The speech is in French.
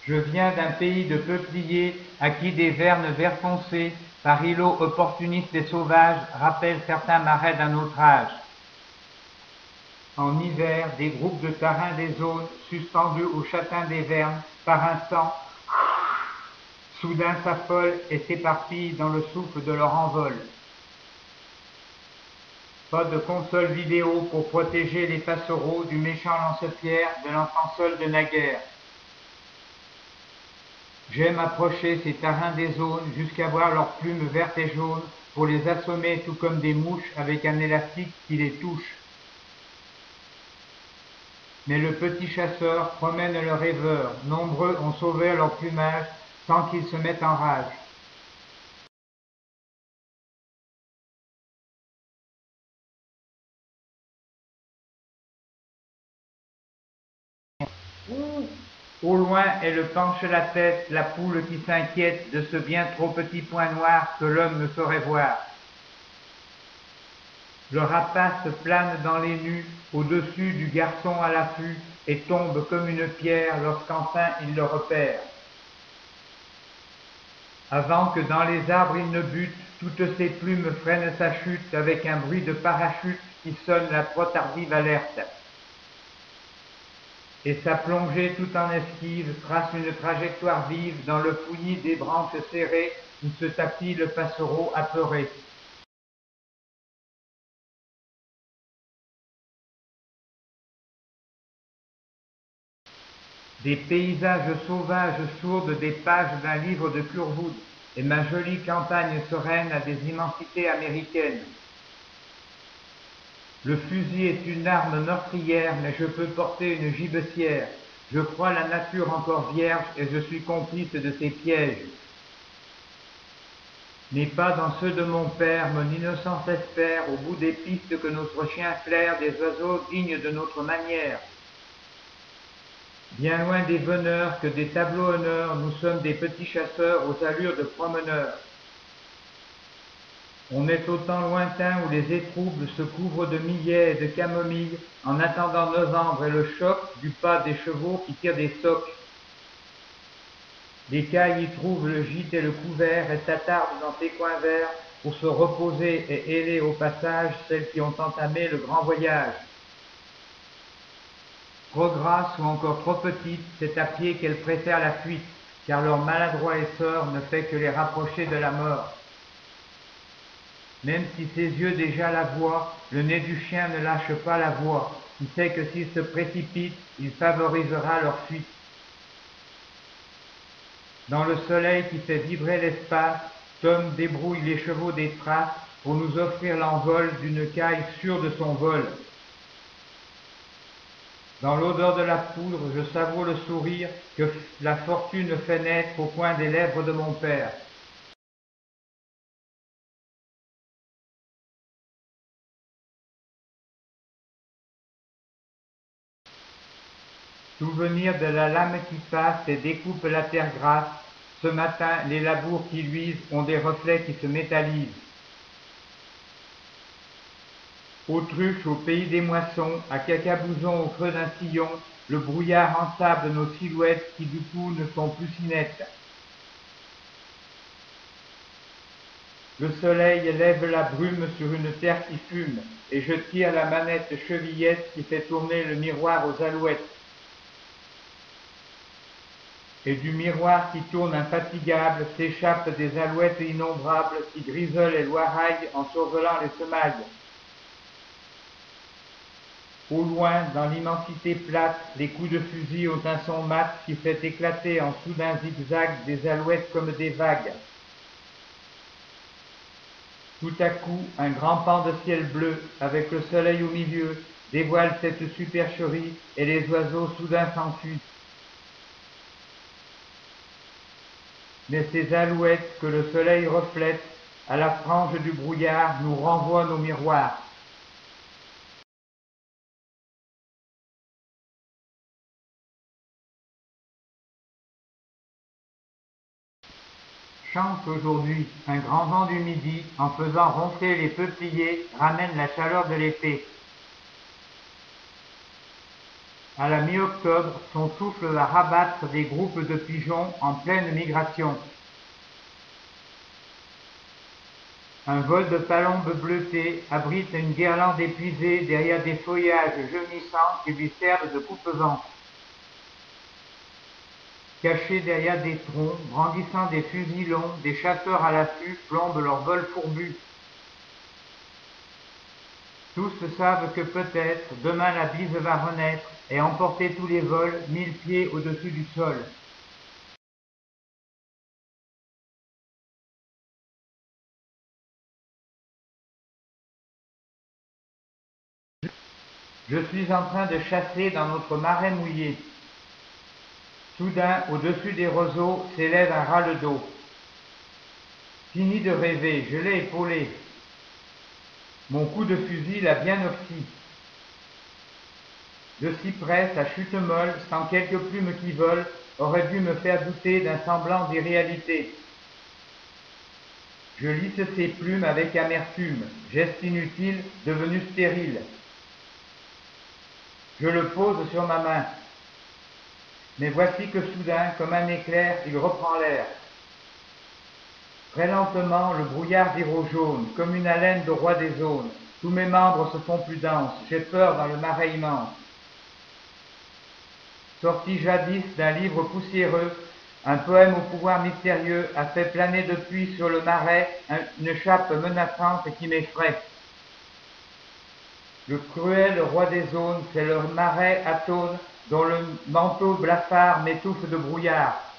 Je viens d'un pays de peupliers à qui des vernes vert foncé, par îlots opportunistes et sauvages, rappellent certains marais d'un autre âge. En hiver, des groupes de tarins des zones, suspendus au châtain des vernes, par instants, soudain s'affolent et s'éparpillent dans le souffle de leur envol. Pas de console vidéo pour protéger les passereaux du méchant lance-pierre de l'enfant seul de naguère. J'aime approcher ces tarins des zones jusqu'à voir leurs plumes vertes et jaunes pour les assommer tout comme des mouches avec un élastique qui les touche. Mais le petit chasseur promène le rêveur, nombreux ont sauvé leur plumage sans qu'ils se mettent en rage. Au loin, elle penche la tête, la poule qui s'inquiète de ce bien trop petit point noir que l'homme ne saurait voir. Le rapace plane dans les nues au-dessus du garçon à l'affût et tombe comme une pierre lorsqu'enfin il le repère. Avant que dans les arbres il ne bute, toutes ses plumes freinent sa chute avec un bruit de parachute qui sonne la trop tardive alerte. Et sa plongée tout en esquive trace une trajectoire vive dans le fouillis des branches serrées où se tapit le passereau apeuré. Des paysages sauvages sourdent des pages d'un livre de Curwood, et ma jolie campagne sereine a des immensités américaines. Le fusil est une arme meurtrière, mais je peux porter une gibecière. Je crois la nature encore vierge et je suis complice de ses pièges. Mais pas dans ceux de mon père, mon innocence espère, au bout des pistes que notre chien flaire, des oiseaux dignes de notre manière. Bien loin des veneurs que des tableaux honneurs, nous sommes des petits chasseurs aux allures de promeneurs. On est au temps lointain où les étroubles se couvrent de millet et de camomille en attendant novembre et le choc du pas des chevaux qui tirent des socs. Les cailles y trouvent le gîte et le couvert et s'attardent dans ces coins verts pour se reposer et héler au passage celles qui ont entamé le grand voyage. Trop grasses ou encore trop petites, c'est à pied qu'elles préfèrent la fuite, car leur maladroit essor ne fait que les rapprocher de la mort. Même si ses yeux déjà la voient, le nez du chien ne lâche pas la voie, qui sait que s'il se précipite, il favorisera leur fuite. Dans le soleil qui fait vibrer l'espace, Tom débrouille les chevaux des traces pour nous offrir l'envol d'une caille sûre de son vol. Dans l'odeur de la poudre, je savoure le sourire que la fortune fait naître au coin des lèvres de mon père. Souvenir de la lame qui passe et découpe la terre grasse. Ce matin, les labours qui luisent ont des reflets qui se métallisent. Autruche au pays des moissons, à cacabouzon au creux d'un sillon, le brouillard ensable nos silhouettes qui du coup ne sont plus si nettes. Le soleil lève la brume sur une terre qui fume, et je tire la manette chevillette qui fait tourner le miroir aux alouettes. Et du miroir qui tourne infatigable s'échappent des alouettes innombrables qui grisolent et loiraillent en survolant les semailles. Au loin, dans l'immensité plate, les coups de fusil ont un son mat qui fait éclater en soudain zigzag des alouettes comme des vagues. Tout à coup, un grand pan de ciel bleu, avec le soleil au milieu, dévoile cette supercherie et les oiseaux soudain s'enfuient. Mais ces alouettes que le soleil reflète, à la frange du brouillard, nous renvoient nos miroirs. Chante aujourd'hui, un grand vent du midi, en faisant ronfler les peupliers, ramène la chaleur de l'été. À la mi-octobre, son souffle va rabattre des groupes de pigeons en pleine migration. Un vol de palombes bleutées abrite une guirlande épuisée derrière des feuillages jaunissants qui lui servent de coupe-vent. Cachés derrière des troncs, brandissant des fusils longs, des chasseurs à l'affût plombent leur vol fourbu. Tous savent que peut-être demain la bise va renaître et emporter tous les vols 1000 pieds au-dessus du sol. Je suis en train de chasser dans notre marais mouillé. Soudain, au-dessus des roseaux, s'élève un ras le dos. Fini de rêver, je l'ai épaulé. Mon coup de fusil l'a bien oxy. De si près, sa chute molle, sans quelques plumes qui volent, aurait dû me faire douter d'un semblant d'irréalité. Je lisse ses plumes avec amertume, geste inutile, devenu stérile. Je le pose sur ma main. Mais voici que soudain, comme un éclair, il reprend l'air. Très lentement, le brouillard d'héros jaune, comme une haleine de roi des zones. Tous mes membres se font plus denses, j'ai peur dans le marais immense. Sorti jadis d'un livre poussiéreux, un poème au pouvoir mystérieux a fait planer depuis sur le marais une chape menaçante qui m'effraie. Le cruel roi des zones, c'est le marais atone dont le manteau blafard m'étouffe de brouillard.